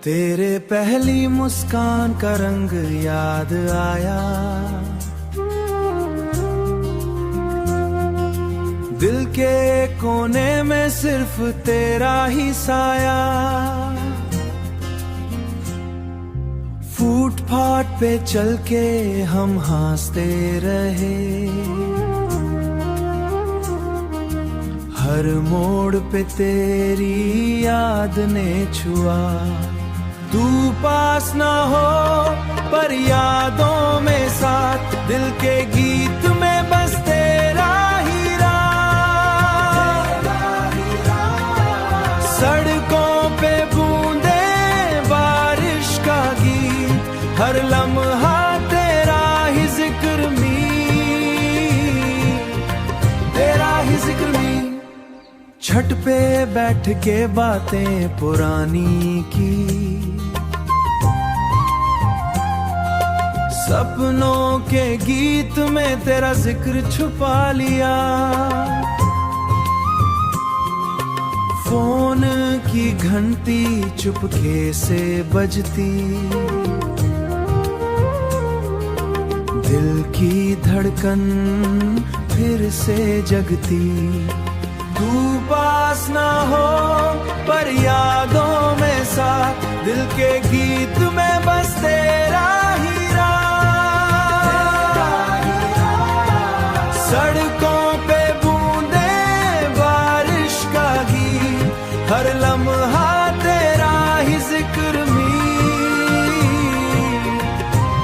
तेरे पहली मुस्कान का रंग याद आया, दिल के कोने में सिर्फ तेरा ही साया। फुटपाथ पे चल के हम हंसते रहे, हर मोड़ पे तेरी याद ने छुआ। तू पास ना हो पर यादों में साथ, दिल के गीत में बस तेरा ही राह। सड़कों पे बूंदे बारिश का गीत, हर लम्हा तेरा ही जिक्र में, तेरा ही जिक्र में। छत पे बैठ के बातें पुरानी की, सपनों के गीत में तेरा जिक्र छुपा लिया। फोन की घंटी चुपके से बजती, दिल की धड़कन फिर से जगती। तू पास ना हो पर यादों में साथ, दिल के गीत में बस तेरा ही राह। सड़कों पे बूंदे बारिश का गीत, हर लम्हा तेरा ही जिक्र में,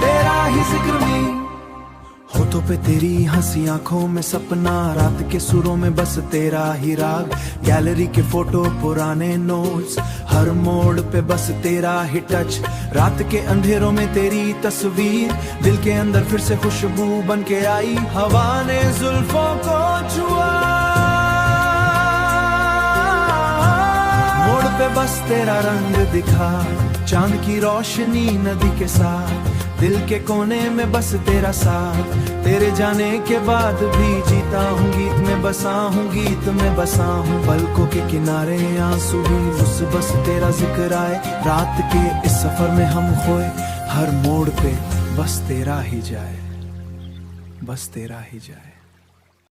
तेरा ही जिक्र में। होठों पे तेरी हंसी, आंखों में सपना, रात के सुरों में बस तेरा ही राग। गैलरी के फोटो, पुराने नोट्स, हर मोड़ पे बस तेरा ही टच। रात के अंधेरों में तेरी तस्वीर, दिल के अंदर फिर से खुशबू बन के आई। हवा ने जुल्फों को छुआ, मोड़ पे बस तेरा रंग दिखा। चांद की रोशनी नदी के साथ, दिल के कोने में बस तेरा साथ। तेरे जाने के बाद भी जीता हूँ, गीत में बसा हूँ, गीत में बसा हूँ। पलकों के किनारे आंसू भी उस बस तेरा जिक्र आए। रात के इस सफर में हम खोए, हर मोड़ पे बस तेरा ही जाए, बस तेरा ही जाए।